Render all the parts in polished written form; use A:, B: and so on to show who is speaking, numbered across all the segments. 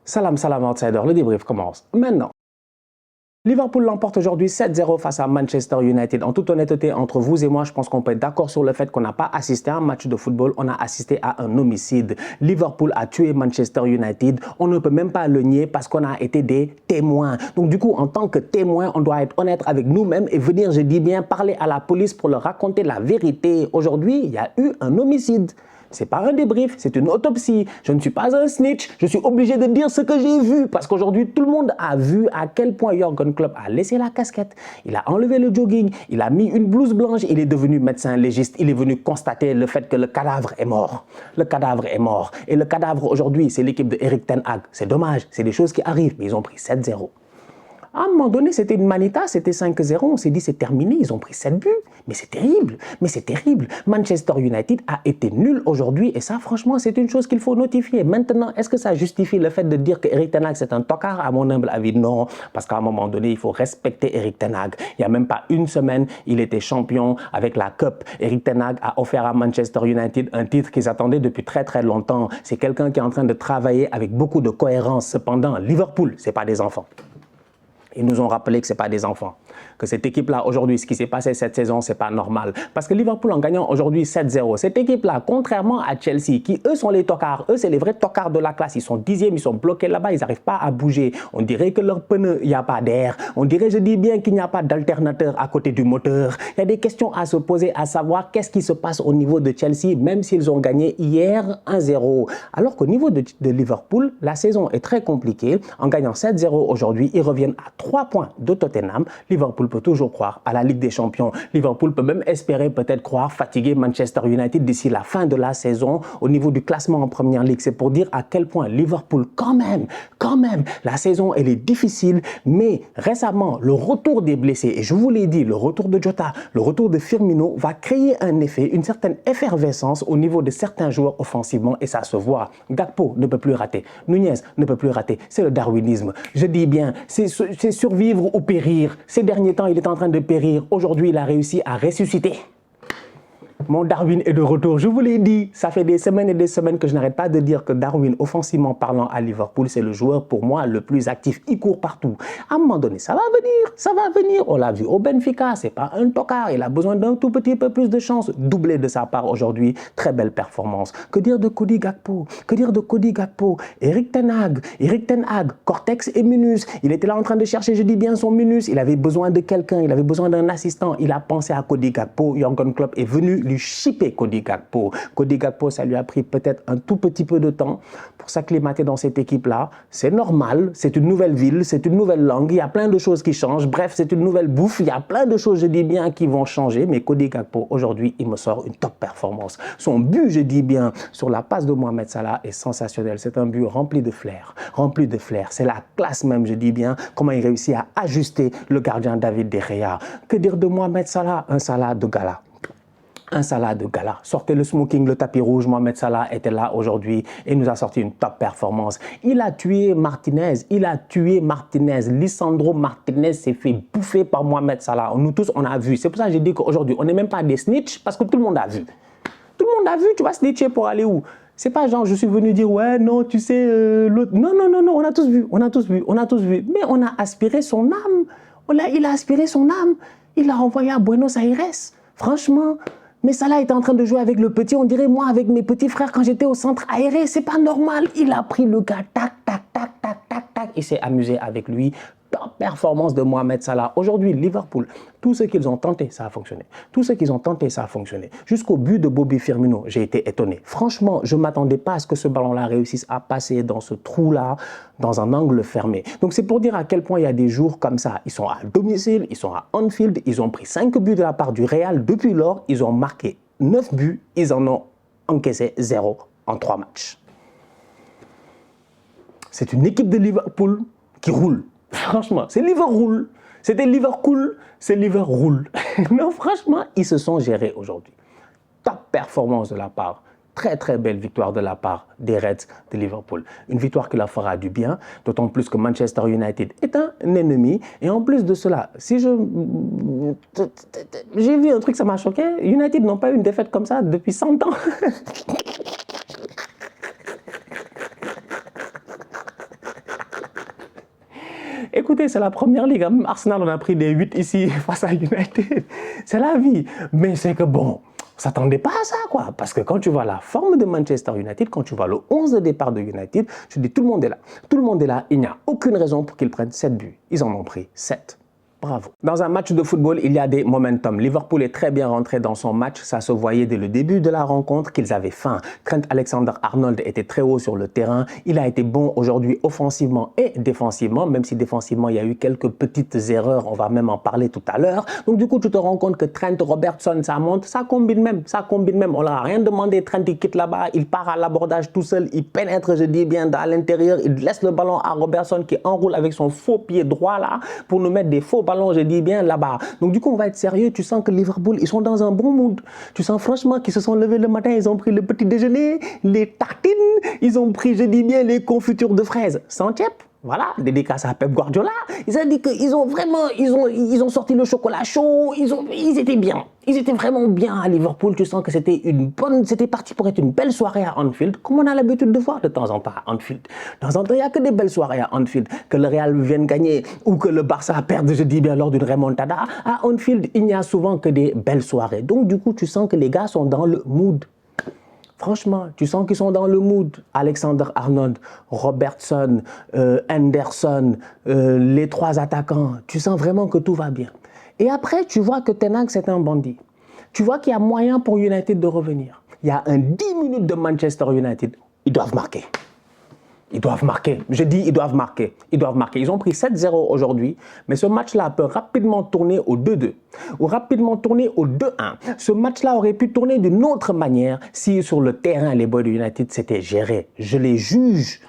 A: Salam, salam outsider, le débrief commence maintenant. Liverpool l'emporte aujourd'hui 7-0 face à Manchester United. En toute honnêteté, entre vous et moi, je pense qu'on peut être d'accord sur le fait qu'on n'a pas assisté à un match de football, on a assisté à un homicide. Liverpool a tué Manchester United. On ne peut même pas le nier parce qu'on a été des témoins. Donc du coup, en tant que témoin, on doit être honnête avec nous-mêmes et venir, je dis bien, parler à la police pour leur raconter la vérité. Aujourd'hui, il y a eu un homicide. C'est pas un débrief, c'est une autopsie. Je ne suis pas un snitch, je suis obligé de dire ce que j'ai vu parce qu'aujourd'hui, tout le monde a vu à quel point Jürgen Klopp a laissé la casquette. Il a enlevé le jogging, il a mis une blouse blanche, il est devenu médecin légiste. Il est venu constater le fait que le cadavre est mort. Le cadavre est mort. Et le cadavre aujourd'hui, c'est l'équipe de Erik ten Hag. C'est dommage, c'est des choses qui arrivent, mais ils ont pris 7-0. À un moment donné, c'était une manita, c'était 5-0, on s'est dit c'est terminé, ils ont pris 7 buts. Mais c'est terrible, mais c'est terrible. Manchester United a été nul aujourd'hui et ça, franchement, c'est une chose qu'il faut notifier. Maintenant, est-ce que ça justifie le fait de dire que Erik ten Hag c'est un tocard? À mon humble avis, non. Parce qu'à un moment donné, il faut respecter Erik ten Hag. Il n'y a même pas une semaine, il était champion avec la Cup. Erik ten Hag a offert à Manchester United un titre qu'ils attendaient depuis très très longtemps. C'est quelqu'un qui est en train de travailler avec beaucoup de cohérence. Cependant, Liverpool, c'est pas des enfants. Ils nous ont rappelé que ce n'est pas des enfants. Que cette équipe-là, aujourd'hui, ce qui s'est passé cette saison, ce n'est pas normal. Parce que Liverpool, en gagnant aujourd'hui 7-0, cette équipe-là, contrairement à Chelsea, qui eux sont les tocards, eux c'est les vrais tocards de la classe, ils sont 10e, ils sont bloqués là-bas, ils n'arrivent pas à bouger. On dirait que leur pneu, il n'y a pas d'air. On dirait, je dis bien, qu'il n'y a pas d'alternateur à côté du moteur. Il y a des questions à se poser, à savoir qu'est-ce qui se passe au niveau de Chelsea, même s'ils ont gagné hier 1-0. Alors qu'au niveau de Liverpool, la saison est très compliquée. En gagnant 7-0 aujourd'hui, ils reviennent à 3 points de Tottenham. Liverpool peut toujours croire à la Ligue des Champions. Liverpool peut même espérer peut-être croire fatiguer Manchester United d'ici la fin de la saison au niveau du classement en Première Ligue. C'est pour dire à quel point Liverpool, quand même, la saison elle est difficile, mais récemment, le retour des blessés, et je vous l'ai dit, le retour de Jota, le retour de Firmino va créer un effet, une certaine effervescence au niveau de certains joueurs offensivement et ça se voit. Gakpo ne peut plus rater, Nunez ne peut plus rater, c'est le darwinisme. Je dis bien, c'est survivre ou périr. Ces derniers temps, il est en train de périr. Aujourd'hui, il a réussi à ressusciter. Mon Darwin est de retour. Je vous l'ai dit, ça fait des semaines et des semaines que je n'arrête pas de dire que Darwin, offensivement parlant à Liverpool, c'est le joueur pour moi le plus actif. Il court partout. À un moment donné, ça va venir. On l'a vu au Benfica, c'est pas un tocard. Il a besoin d'un tout petit peu plus de chance. Doublé de sa part aujourd'hui, très belle performance. Que dire de Cody Gakpo? Erik ten Hag, Cortex et Minus. Il était là en train de chercher, je dis bien son Minus. Il avait besoin de quelqu'un, il avait besoin d'un assistant. Il a pensé à Cody Gakpo. Jürgen Klopp est venu lui shipper Cody Gakpo. Cody Gakpo, ça lui a pris peut-être un tout petit peu de temps pour s'acclimater dans cette équipe-là. C'est normal, c'est une nouvelle ville, c'est une nouvelle langue, il y a plein de choses qui changent. Bref, c'est une nouvelle bouffe, il y a plein de choses, je dis bien, qui vont changer. Mais Cody Gakpo, aujourd'hui, il me sort une top performance. Son but, je dis bien, sur la passe de Mohamed Salah est sensationnel. C'est un but rempli de flair. C'est la classe même, je dis bien, comment il réussit à ajuster le gardien David De Gea. Que dire de Mohamed Salah? Un Salah de gala. Sortez le smoking, le tapis rouge. Mohamed Salah était là aujourd'hui et nous a sorti une top performance. Il a tué Martinez. Lisandro Martinez s'est fait bouffer par Mohamed Salah. Nous tous, on a vu. C'est pour ça que j'ai dit qu'aujourd'hui, on n'est même pas des snitch parce que tout le monde a vu. Tout le monde a vu. Tu vas snitcher pour aller où? C'est pas genre, je suis venu dire, ouais, non, tu sais, l'autre. Non, on a tous vu. Mais on a aspiré son âme. Il a aspiré son âme. Il l'a envoyé à Buenos Aires. Franchement. Mais Salah était en train de jouer avec le petit, on dirait moi avec mes petits frères quand j'étais au centre aéré, c'est pas normal. Il a pris le gars, tac, il s'est amusé avec lui. Top performance de Mohamed Salah. Aujourd'hui, Liverpool, tout ce qu'ils ont tenté, ça a fonctionné. Jusqu'au but de Bobby Firmino, j'ai été étonné. Franchement, je ne m'attendais pas à ce que ce ballon-là réussisse à passer dans ce trou-là, dans un angle fermé. Donc c'est pour dire à quel point il y a des jours comme ça. Ils sont à domicile, ils sont à Anfield, ils ont pris 5 buts de la part du Real. Depuis lors, ils ont marqué 9 buts, ils en ont encaissé 0 en 3 matchs. C'est une équipe de Liverpool qui roule. Franchement, c'est Liverpool. C'était Liverpool, c'est Liverpool. Non, franchement, ils se sont gérés aujourd'hui. Top performance de la part. Très très belle victoire de la part des Reds de Liverpool. Une victoire qui leur fera du bien, d'autant plus que Manchester United est un ennemi. Et en plus de cela, j'ai vu un truc, ça m'a choqué. United n'ont pas eu une défaite comme ça depuis 100 ans. Écoutez, c'est la première ligue. Même Arsenal, on a pris des 8 ici face à United. C'est la vie. Mais c'est que bon, on ne s'attendait pas à ça, quoi. Parce que quand tu vois la forme de Manchester United, quand tu vois le 11 de départ de United, je dis tout le monde est là. Tout le monde est là. Il n'y a aucune raison pour qu'ils prennent 7 buts. Ils en ont pris 7. Bravo. Dans un match de football, il y a des momentum. Liverpool est très bien rentré dans son match. Ça se voyait dès le début de la rencontre qu'ils avaient faim. Trent Alexander-Arnold était très haut sur le terrain. Il a été bon aujourd'hui offensivement et défensivement, même si défensivement, il y a eu quelques petites erreurs. On va même en parler tout à l'heure. Donc du coup, tu te rends compte que Trent, Robertson, ça monte. Ça combine même. Ça combine même. On leur a rien demandé. Trent, il quitte là-bas. Il part à l'abordage tout seul. Il pénètre, je dis bien, à l'intérieur. Il laisse le ballon à Robertson qui enroule avec son faux pied droit là pour nous mettre des faux ballons, je dis bien, là-bas. Donc du coup, on va être sérieux. Tu sens que Liverpool, ils sont dans un bon mood. Tu sens franchement qu'ils se sont levés le matin, ils ont pris le petit déjeuner, les tartines, ils ont pris, je dis bien, les confitures de fraises sans tchèp. Voilà, dédicace à Pep Guardiola. Ils ont dit qu'ils ont vraiment, ils ont sorti le chocolat chaud, ils étaient bien. Ils étaient vraiment bien à Liverpool. Tu sens que c'était c'était parti pour être une belle soirée à Anfield, comme on a l'habitude de voir de temps en temps à Anfield. De temps en temps, il n'y a que des belles soirées à Anfield. Que le Real vienne gagner ou que le Barça perde, je dis bien, lors d'une remontada. À Anfield, il n'y a souvent que des belles soirées. Donc, du coup, tu sens que les gars sont dans le mood. Franchement, tu sens qu'ils sont dans le mood. Alexander-Arnold, Robertson, Henderson, les 3 attaquants. Tu sens vraiment que tout va bien. Et après, tu vois que Ten Hag, c'est un bandit. Tu vois qu'il y a moyen pour United de revenir. Il y a un 10 minutes de Manchester United. Ils doivent marquer. Ils doivent marquer. Je dis, ils doivent marquer. Ils doivent marquer. Ils ont pris 7-0 aujourd'hui, mais ce match-là peut rapidement tourner au 2-2 ou rapidement tourner au 2-1. Ce match-là aurait pu tourner d'une autre manière si sur le terrain, les boys de United s'étaient gérés. Je les juge.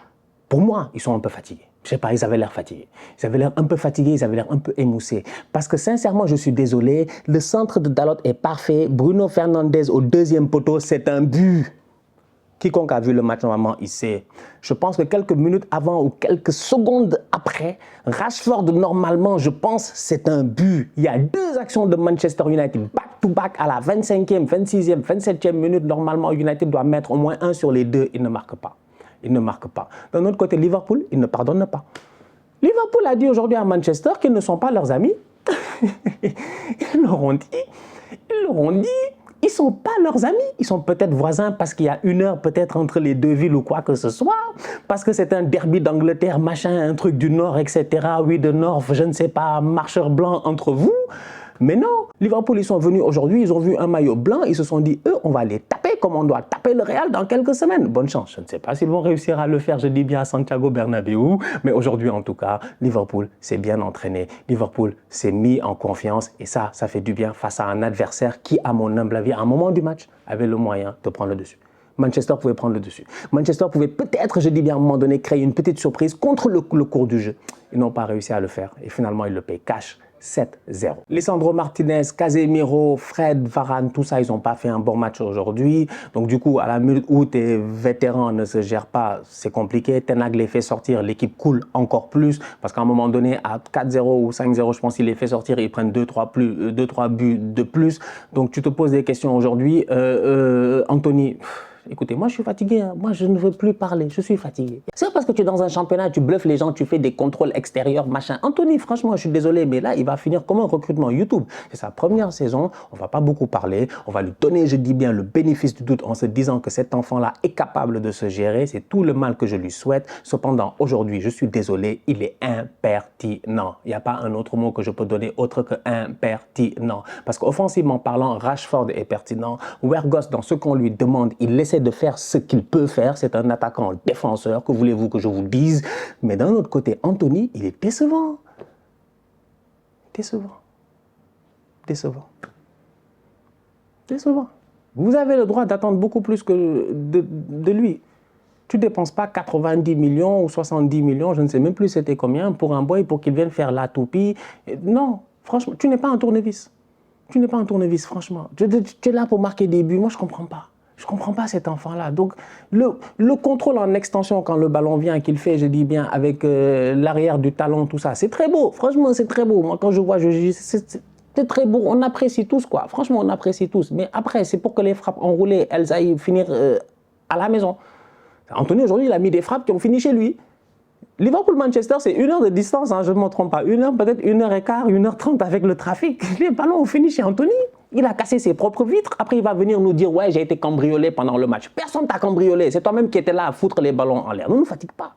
A: Pour moi, ils sont un peu fatigués. Je sais pas, ils avaient l'air fatigués. Ils avaient l'air un peu fatigués, ils avaient l'air un peu émoussés. Parce que sincèrement, je suis désolé, le centre de Dalot est parfait. Bruno Fernandes au 2e poteau, c'est un but. Quiconque a vu le match normalement, il sait. Je pense que quelques minutes avant ou quelques secondes après, Rashford, normalement, je pense, c'est un but. Il y a 2 actions de Manchester United, back-to-back, à la 25e, 26e, 27e minute. Normalement, United doit mettre au moins 1 sur les 2. Il ne marque pas. Il ne marque pas. D'un autre côté, Liverpool, il ne pardonne pas. Liverpool a dit aujourd'hui à Manchester qu'ils ne sont pas leurs amis. Ils leur ont dit. Ils leur ont dit. Ils ne sont pas leurs amis. Ils sont peut-être voisins parce qu'il y a 1 heure peut-être entre les 2 villes ou quoi que ce soit. Parce que c'est un derby d'Angleterre, machin, un truc du Nord, etc. Oui, de Nord, je ne sais pas, marcheur blanc entre vous. Mais non, Liverpool, ils sont venus aujourd'hui, ils ont vu un maillot blanc, ils se sont dit, eux, on va les taper comme on doit taper le Real dans quelques semaines. Bonne chance. Je ne sais pas s'ils vont réussir à le faire, je dis bien à Santiago Bernabéu, mais aujourd'hui, en tout cas, Liverpool s'est bien entraîné. Liverpool s'est mis en confiance et ça fait du bien face à un adversaire qui, à mon humble avis, à un moment du match, avait le moyen de prendre le dessus. Manchester pouvait prendre le dessus. Manchester pouvait peut-être, je dis bien à un moment donné, créer une petite surprise contre le cours du jeu. Ils n'ont pas réussi à le faire et finalement, ils le payent cash. 7-0. Lisandro Martinez, Casemiro, Fred, Varane, tout ça, ils n'ont pas fait un bon match aujourd'hui. Donc du coup, à la minute où tes vétérans ne se gèrent pas, c'est compliqué. Ten Hag les fait sortir, l'équipe coule encore plus. Parce qu'à un moment donné, à 4-0 ou 5-0, je pense qu'ils les fait sortir, ils prennent 2-3 buts de plus. Donc tu te poses des questions aujourd'hui. Anthony... Écoutez, moi je suis fatigué, hein. Moi je ne veux plus parler, je suis fatigué. C'est parce que tu es dans un championnat, tu bluffes les gens, tu fais des contrôles extérieurs, machin. Anthony, franchement, je suis désolé, mais là, il va finir comme un recrutement YouTube. C'est sa première saison, on va pas beaucoup parler, on va lui donner, je dis bien, le bénéfice du doute en se disant que cet enfant-là est capable de se gérer. C'est tout le mal que je lui souhaite. Cependant, aujourd'hui, je suis désolé, il est impertinent. Il n'y a pas un autre mot que je peux donner autre que impertinent. Parce qu'offensivement parlant, Rashford est pertinent. Weghorst, dans ce qu'on lui demande, il essaie de faire ce qu'il peut faire. C'est un attaquant défenseur, que voulez-vous que je vous dise. Mais d'un autre côté, Anthony, il est décevant. Décevant. Décevant. Décevant. Vous avez le droit d'attendre beaucoup plus que de lui. Tu ne dépenses pas 90 millions ou 70 millions, je ne sais même plus c'était combien, pour un boy pour qu'il vienne faire la toupie. Non, franchement, tu n'es pas un tournevis. Tu n'es pas un tournevis, franchement. Tu es là pour marquer des buts, moi je ne comprends pas. Je ne comprends pas cet enfant-là. Donc, le contrôle en extension quand le ballon vient, qu'il fait, je dis bien, avec l'arrière du talon, tout ça, c'est très beau. Franchement, c'est très beau. Moi, quand je vois, c'est très beau. On apprécie tous, quoi. Franchement, on apprécie tous. Mais après, c'est pour que les frappes enroulées, elles aillent finir à la maison. Anthony, aujourd'hui, il a mis des frappes qui ont fini chez lui. Liverpool-Manchester, c'est 1 heure de distance, hein, je ne me trompe pas. 1 heure, peut-être 1h15, 1h30 avec le trafic. Les ballons ont fini chez Anthony. Il a cassé ses propres vitres. Après, il va venir nous dire « Ouais, j'ai été cambriolé pendant le match. » Personne t'a cambriolé. C'est toi-même qui étais là à foutre les ballons en l'air. Ne nous fatigue pas.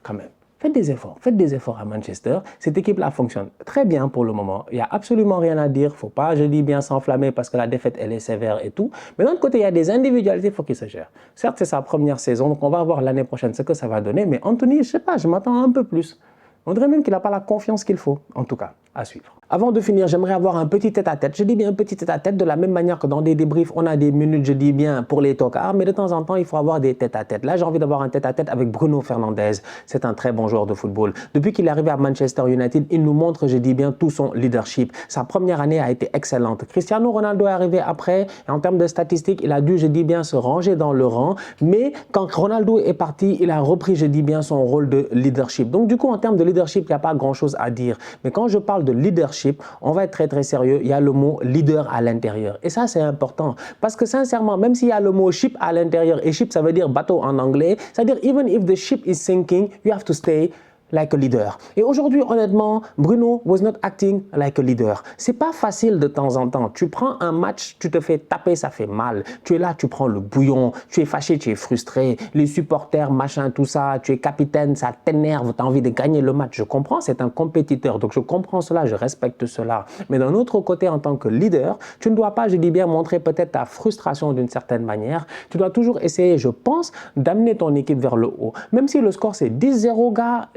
A: Quand même. Faites des efforts à Manchester. Cette équipe-là fonctionne très bien pour le moment. Il n'y a absolument rien à dire. Il ne faut pas, je dis bien, s'enflammer parce que la défaite, elle est sévère et tout. Mais d'un autre côté, il y a des individualités, il faut qu'il se gère. Certes, c'est sa première saison, donc on va voir l'année prochaine ce que ça va donner. Mais Anthony, je ne sais pas, je m'attends un peu plus. On dirait même qu'il n'a pas la confiance qu'il faut, en tout cas, à suivre. Avant de finir, j'aimerais avoir un petit tête-à-tête. Je dis bien un petit tête-à-tête de la même manière que dans des débriefs, on a des minutes, je dis bien, pour les tocards, mais de temps en temps, il faut avoir des tête-à-tête. Là, j'ai envie d'avoir un tête-à-tête avec Bruno Fernandes. C'est un très bon joueur de football. Depuis qu'il est arrivé à Manchester United, il nous montre, je dis bien, tout son leadership. Sa première année a été excellente. Cristiano Ronaldo est arrivé après, et en termes de statistiques, il a dû, je dis bien, se ranger dans le rang. Mais quand Ronaldo est parti, il a repris, je dis bien, son rôle de leadership. Donc, du coup, en termes de leadership, il n'y a pas grand-chose à dire. Mais quand je parle de leadership, on va être très sérieux, il y a le mot leader à l'intérieur. Et ça, c'est important. Parce que sincèrement, même s'il y a le mot ship à l'intérieur, et ship, ça veut dire bateau en anglais, c'est-à-dire even if the ship is sinking, you have to stay like a leader. Et aujourd'hui, honnêtement, Bruno was not acting like a leader. C'est pas facile de temps en temps. Tu prends un match, tu te fais taper, ça fait mal. Tu es là, tu prends le bouillon, tu es fâché, tu es frustré. Les supporters, machin, tout ça, tu es capitaine, ça t'énerve, tu as envie de gagner le match. Je comprends, c'est un compétiteur, donc je comprends cela, je respecte cela. Mais d'un autre côté, en tant que leader, tu ne dois pas, je dis bien, montrer peut-être ta frustration d'une certaine manière. Tu dois toujours essayer, je pense, d'amener ton équipe vers le haut. Même si le score c'est 10-0, gars,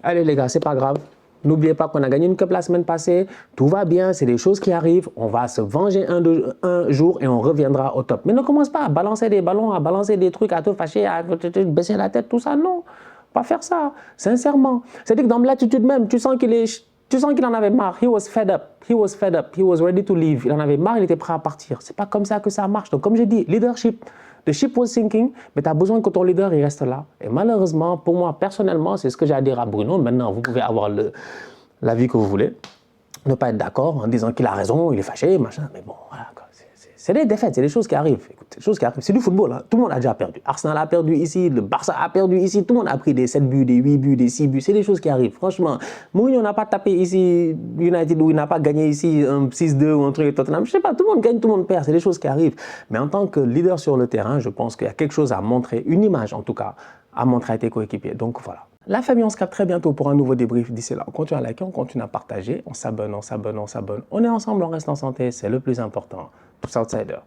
A: allez les gars, c'est pas grave. N'oubliez pas qu'on a gagné une cup la semaine passée. Tout va bien, c'est des choses qui arrivent. On va se venger un jour et on reviendra au top. Mais ne commence pas à balancer des ballons, à balancer des trucs, à te fâcher, à te baisser la tête, tout ça. Non, pas faire ça, sincèrement. C'est-à-dire que dans l'attitude même, tu sens qu'il en avait marre. He was fed up. He was fed up. He was ready to leave. Il en avait marre, il était prêt à partir. C'est pas comme ça que ça marche. Donc comme je dis, leadership. The ship was sinking, mais tu as besoin que ton leader il reste là. Et malheureusement, pour moi, personnellement, c'est ce que j'ai à dire à Bruno. Maintenant, vous pouvez avoir l'avis que vous voulez. Ne pas être d'accord en disant qu'il a raison, il est fâché, machin. Mais bon, voilà. C'est des défaites, c'est des choses qui arrivent. Écoute, c'est des choses qui arrivent. C'est du football. Hein. Tout le monde a déjà perdu. Arsenal a perdu ici, le Barça a perdu ici. Tout le monde a pris des 7 buts, des 8 buts, des 6 buts. C'est des choses qui arrivent. Franchement, Mourinho n'a pas tapé ici United ou il n'a pas gagné ici un 6-2 ou un truc Tottenham. Je sais pas, tout le monde gagne, tout le monde perd. C'est des choses qui arrivent. Mais en tant que leader sur le terrain, je pense qu'il y a quelque chose à montrer, une image en tout cas, à montrer à tes coéquipiers. Donc voilà. La famille, on se capte très bientôt pour un nouveau débrief. D'ici là, on continue à liker, on continue à partager, on s'abonne. On est ensemble, on reste en santé, c'est le plus important. Tous outsiders.